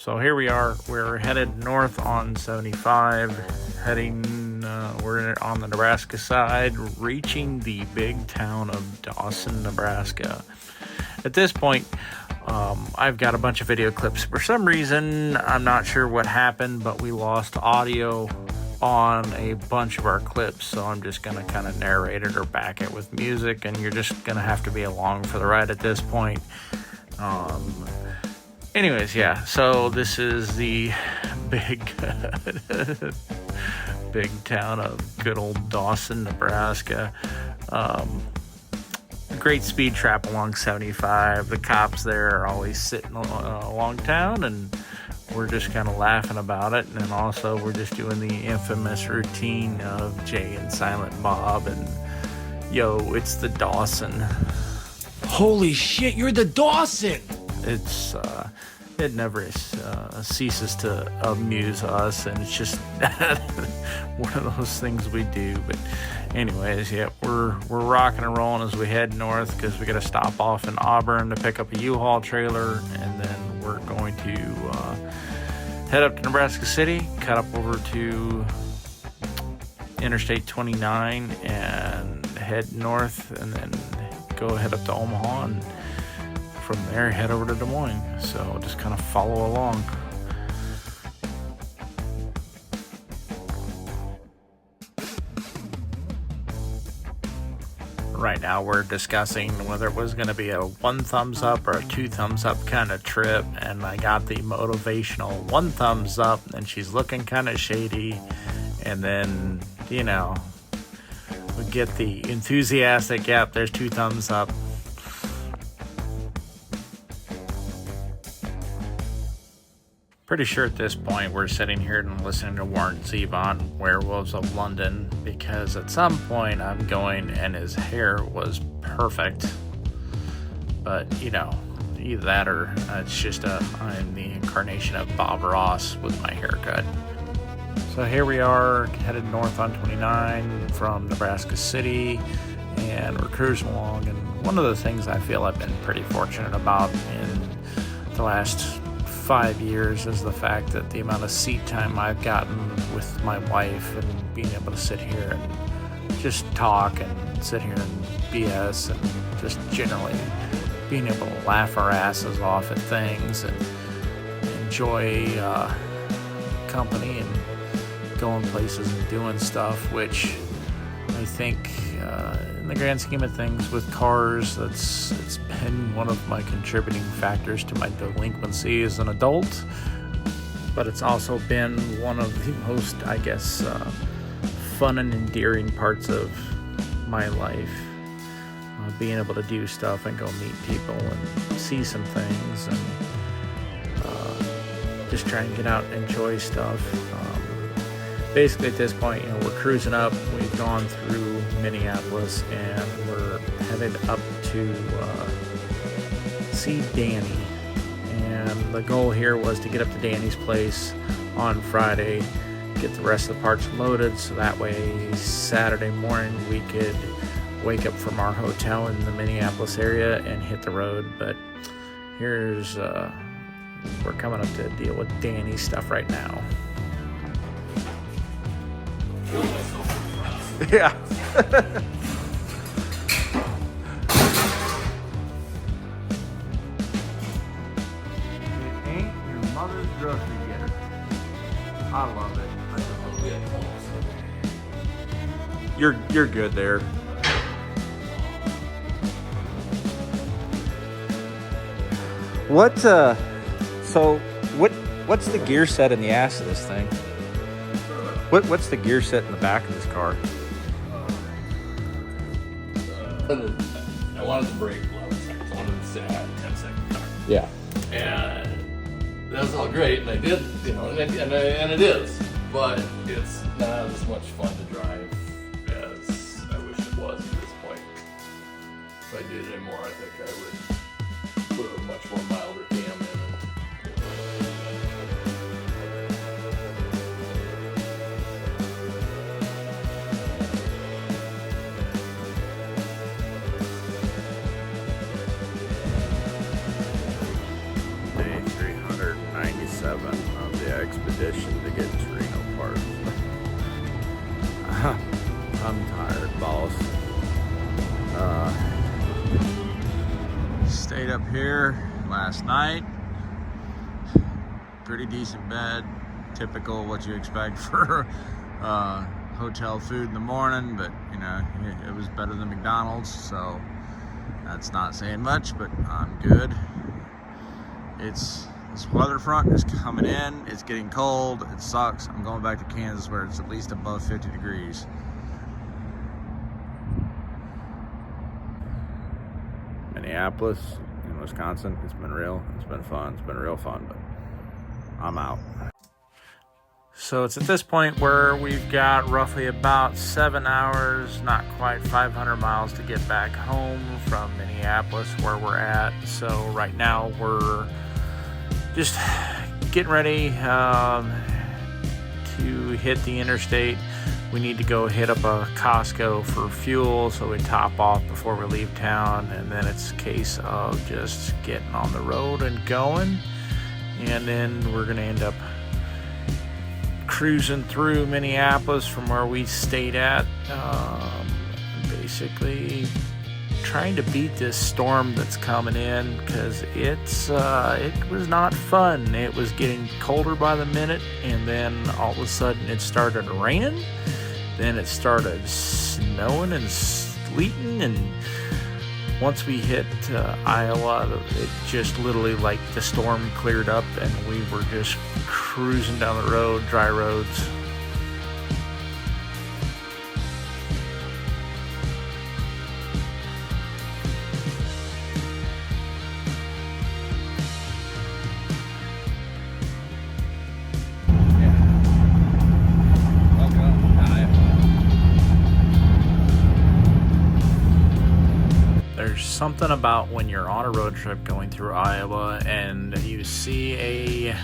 So here we are. We're headed north on 75, we're on the Nebraska side, reaching the big town of Dawson, Nebraska. At this point, I've got a bunch of video clips. For some reason, I'm not sure what happened, but we lost audio on a bunch of our clips, so I'm just going to kind of narrate it or back it with music, and you're just going to have to be along for the ride at this point. Anyways, yeah, so this is the big town of good old Dawson, Nebraska. Great speed trap along 75. The cops there are always sitting along town, and we're just kind of laughing about it. And also we're just doing the infamous routine of Jay and Silent Bob and, yo, it's the Dawson. Holy shit, you're the Dawson! It never ceases to amuse us, and it's just one of those things we do. But anyways, yeah, we're rocking and rolling as we head north, because we got to stop off in Auburn to pick up a U-Haul trailer, and then we're going to head up to Nebraska City, cut up over to Interstate 29, and head north, and then head up to Omaha, and from there head over to Des Moines. So just kind of follow along. Right now we're discussing whether it was going to be a 1 thumbs up or a 2 thumbs up kind of trip, and I got the motivational 1 thumbs up, and she's looking kind of shady, and then we get the enthusiastic, yep, there's 2 thumbs up. Pretty sure at this point we're sitting here and listening to Warren Zevon, Werewolves of London, because at some point I'm going, and his hair was perfect. But, either that or it's just I'm the incarnation of Bob Ross with my haircut. So here we are, headed north on 29 from Nebraska City, and we're cruising along. And one of the things I feel I've been pretty fortunate about in the last 5 years is the fact that the amount of seat time I've gotten with my wife, and being able to sit here and just talk and sit here and BS, and just generally being able to laugh our asses off at things and enjoy company and going places and doing stuff, which I think in the grand scheme of things with cars, it's been one of my contributing factors to my delinquency as an adult, but it's also been one of the most, I guess, fun and endearing parts of my life. Being able to do stuff and go meet people and see some things, and just try and get out and enjoy stuff. Basically at this point, we're cruising up. We've gone through Minneapolis, and we're headed up to see Danny. And the goal here was to get up to Danny's place on Friday, get the rest of the parts loaded, so that way Saturday morning we could wake up from our hotel in the Minneapolis area and hit the road. But here's we're coming up to deal with Danny's stuff right now. Yeah. It ain't your mother's grocery getter. I love it. You're good there. What's the gear set in the ass of this thing? What's the gear set in the back of this car? I wanted to brake 11 seconds. I wanted to sit at 10 seconds. Yeah. And that was all great, and I did, and it is, but it's not as much fun to drive as I wish it was at this point. If I did it anymore, I think I would put a much more milder cam in. 7 of the expedition to get Torino parts. I'm tired, boss. Stayed up here last night. Pretty decent bed. Typical what you expect for hotel food in the morning, but you know, it was better than McDonald's, so that's not saying much, but I'm good. This weather front is coming in. It's getting cold. It sucks. I'm going back to Kansas where it's at least above 50 degrees. Minneapolis in Wisconsin, it's been fun. It's been real fun, but I'm out. So it's at this point where we've got roughly about 7 hours, not quite 500 miles to get back home from Minneapolis where we're at. So right now we're just getting ready to hit the interstate. We need to go hit up a Costco for fuel, so we top off before we leave town, and then it's a case of just getting on the road and going, and then we're gonna end up cruising through Minneapolis from where we stayed at, basically trying to beat this storm that's coming in, because it was not fun. It was getting colder by the minute, and then all of a sudden it started raining, then it started snowing and sleeting, and once we hit Iowa, it just literally, like, the storm cleared up and we were just cruising down the road, dry roads. There's something about when you're on a road trip going through Iowa and you see a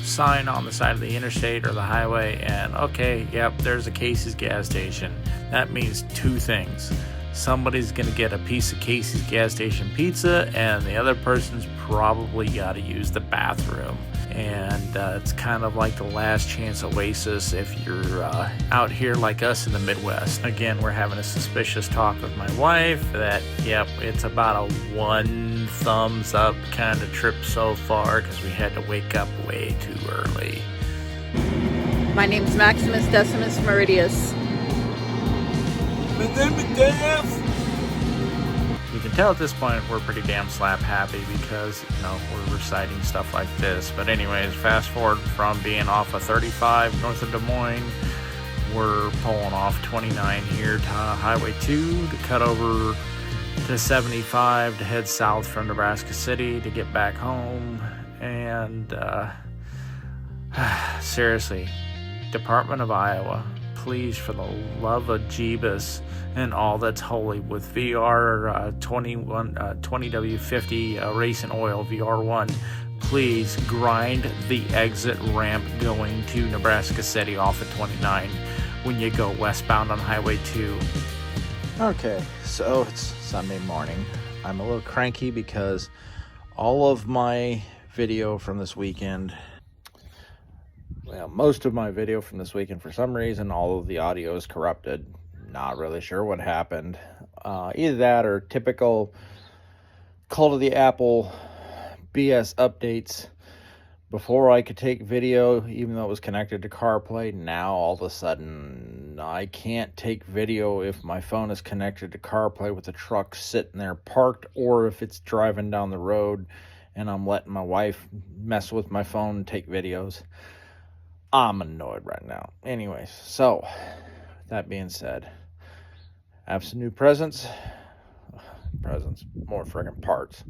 sign on the side of the interstate or the highway and, okay, yep, there's a Casey's gas station. That means two things. Somebody's going to get a piece of Casey's gas station pizza, and the other person's probably got to use the bathroom. And it's kind of like the last chance oasis if you're out here like us in the Midwest. Again, we're having a suspicious talk with my wife that, yep, it's about a 1 thumbs up kind of trip so far, because we had to wake up way too early. My name's Maximus Decimus Meridius. You can tell at this point we're pretty damn slap happy because, you know, we're reciting stuff like this. But anyways, fast forward from being off of 35 north of Des Moines, we're pulling off 29 here to Highway 2 to cut over to 75 to head south from Nebraska City to get back home. And seriously, Department of Iowa, please, for the love of Jeebus and all that's holy, with VR 20W50 racing oil VR1, please grind the exit ramp going to Nebraska City off of 29 when you go westbound on Highway 2. Okay, so it's Sunday morning. I'm a little cranky because all of my video from this weekend, well, most of my video from this weekend, for some reason, all of the audio is corrupted. Not really sure what happened. Either that or typical Cult of the Apple BS updates. Before I could take video, even though it was connected to CarPlay, now all of a sudden I can't take video if my phone is connected to CarPlay with the truck sitting there parked, or if it's driving down the road and I'm letting my wife mess with my phone and take videos. I'm annoyed right now. Anyways, so that being said, I have some new presents, more friggin' parts.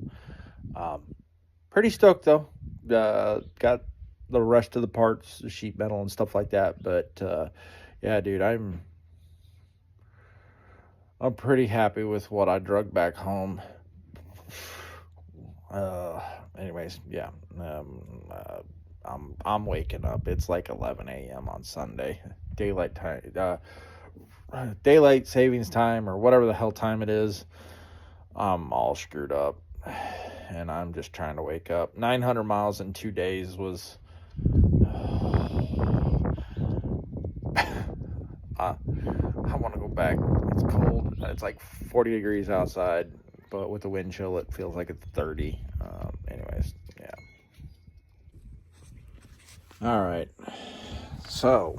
Pretty stoked though. Got the rest of the parts, the sheet metal and stuff like that. But yeah, dude, I'm pretty happy with what I drug back home. Anyways, yeah. I'm waking up. It's like 11 a.m. on Sunday. Daylight time, daylight savings time, or whatever the hell time it is. I'm all screwed up, and I'm just trying to wake up. 900 miles in 2 days was I want to go back. It's cold. It's like 40 degrees outside, but with the wind chill, it feels like it's 30. Anyways, yeah. All right. So,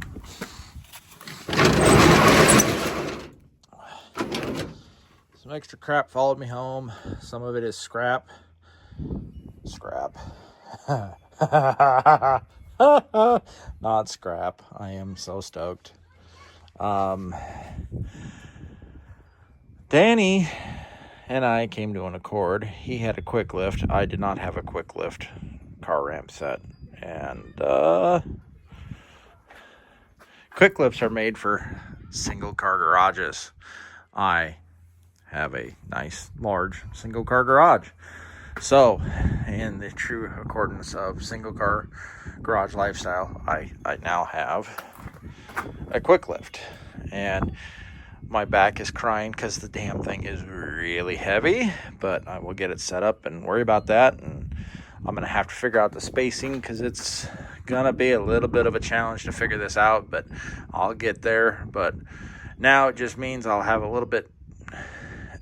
some extra crap followed me home. Some of it is scrap. Not scrap. I am so stoked. Danny and I came to an accord. He had a KwikLift. I did not have a KwikLift car ramp set. And KwikLifts are made for single car garages. I have a nice, large single car garage. So, in the true accordance of single car garage lifestyle, I now have a KwikLift. And my back is crying because the damn thing is really heavy, but I will get it set up and worry about that. And I'm going to have to figure out the spacing because it's going to be a little bit of a challenge to figure this out, but I'll get there. But now it just means I'll have a little bit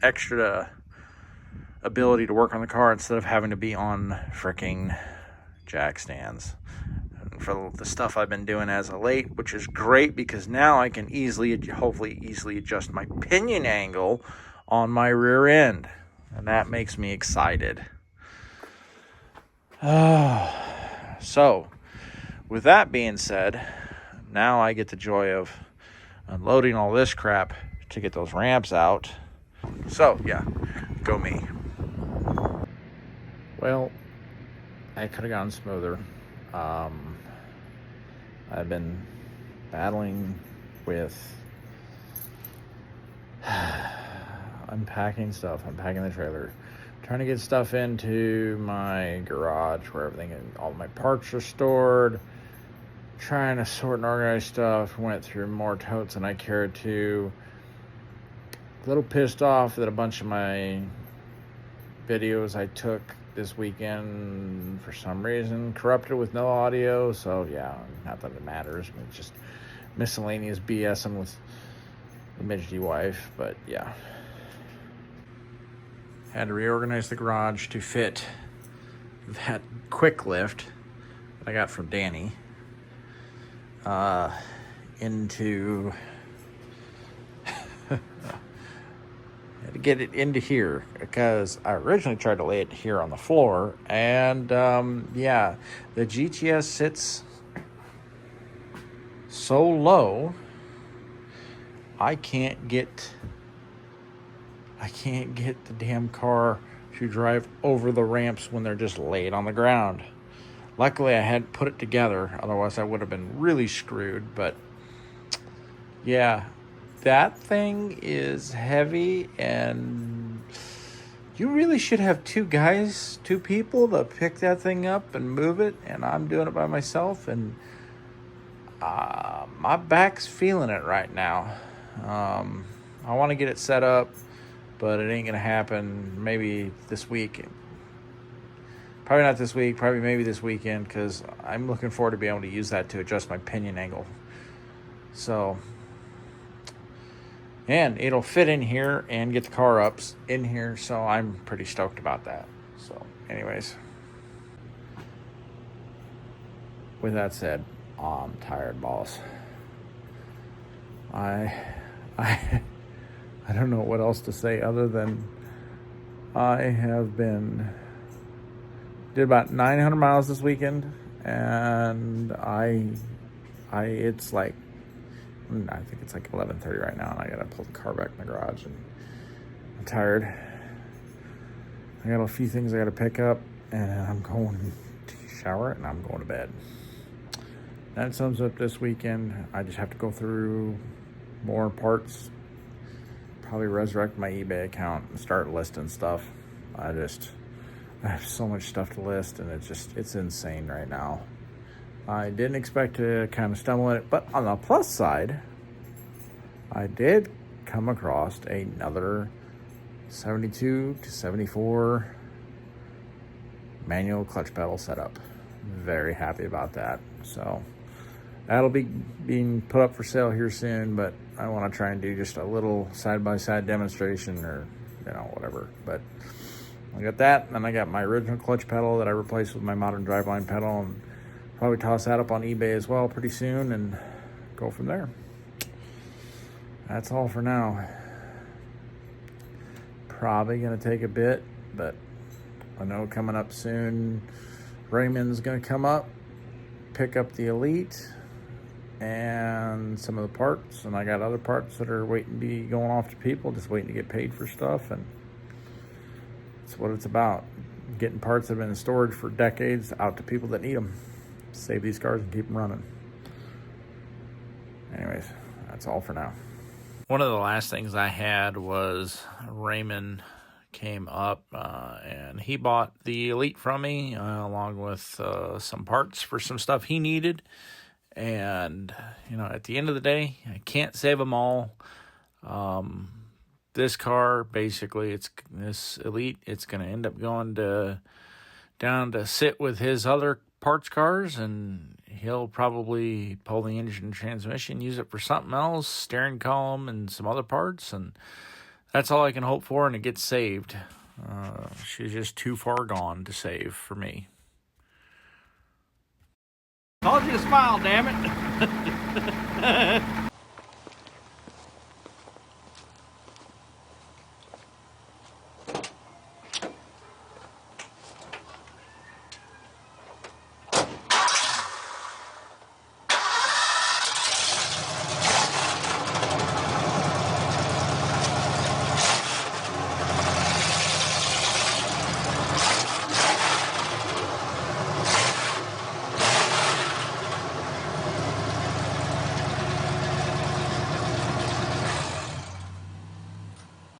extra ability to work on the car instead of having to be on freaking jack stands. And for the stuff I've been doing as of late, which is great because now I can hopefully easily adjust my pinion angle on my rear end. And that makes me excited. So, with that being said, now I get the joy of unloading all this crap to get those ramps out. So, yeah, go me. Well, I could have gone smoother. I've been battling with unpacking the trailer, trying to get stuff into my garage where everything and all my parts are stored, trying to sort and organize stuff. Went through more totes than I cared to. A little pissed off that a bunch of my videos I took this weekend for some reason corrupted with no audio. So yeah, not that it matters, but just miscellaneous BSing with the midgety wife. But yeah, had to reorganize the garage to fit that KwikLift that I got from Danny into had to get it into here because I originally tried to lay it here on the floor, and yeah, the GTS sits so low I can't get the damn car to drive over the ramps when they're just laid on the ground. Luckily I had put it together, otherwise I would have been really screwed. But yeah, that thing is heavy, and you really should have two people to pick that thing up and move it, and I'm doing it by myself, and my back's feeling it right now. I want to get it set up, but it ain't gonna happen maybe this week. Probably not this week, probably maybe this weekend, because I'm looking forward to being able to use that to adjust my pinion angle. So, and it'll fit in here and get the car up in here, so I'm pretty stoked about that. So, anyways, with that said, I'm tired, boss. I don't know what else to say other than I have did about 900 miles this weekend, and it's like, I think it's like 11:30 right now, and I gotta pull the car back in the garage, and I'm tired. I got a few things I gotta pick up, and I'm going to shower, and I'm going to bed. That sums up this weekend. I just have to go through more parts, probably resurrect my eBay account and start listing stuff. I have so much stuff to list, and it's insane right now. I didn't expect to kind of stumble in it, but on the plus side, I did come across another 72 to 74 manual clutch pedal setup. Very happy about that. So that'll be being put up for sale here soon, but I want to try and do just a little side-by-side demonstration or, whatever. But I got that, and then I got my original clutch pedal that I replaced with my modern driveline pedal, and probably toss that up on eBay as well pretty soon and go from there. That's all for now. Probably going to take a bit, but I know coming up soon, Raymond's going to come up, pick up the Elite and some of the parts, and I got other parts that are waiting to be going off to people, just waiting to get paid for stuff, and that's what it's about. Getting parts that have been in storage for decades out to people that need them. Save these cars and keep them running. Anyways, that's all for now. One of the last things I had was Raymond came up and he bought the Elite from me along with some parts for some stuff he needed. And, at the end of the day, I can't save them all. This car, basically, this Elite, it's going to end up going down to sit with his other parts cars, and he'll probably pull the engine and transmission, use it for something else, steering column and some other parts, and that's all I can hope for, and it gets saved. She's just too far gone to save for me. Told you to smile, damn it.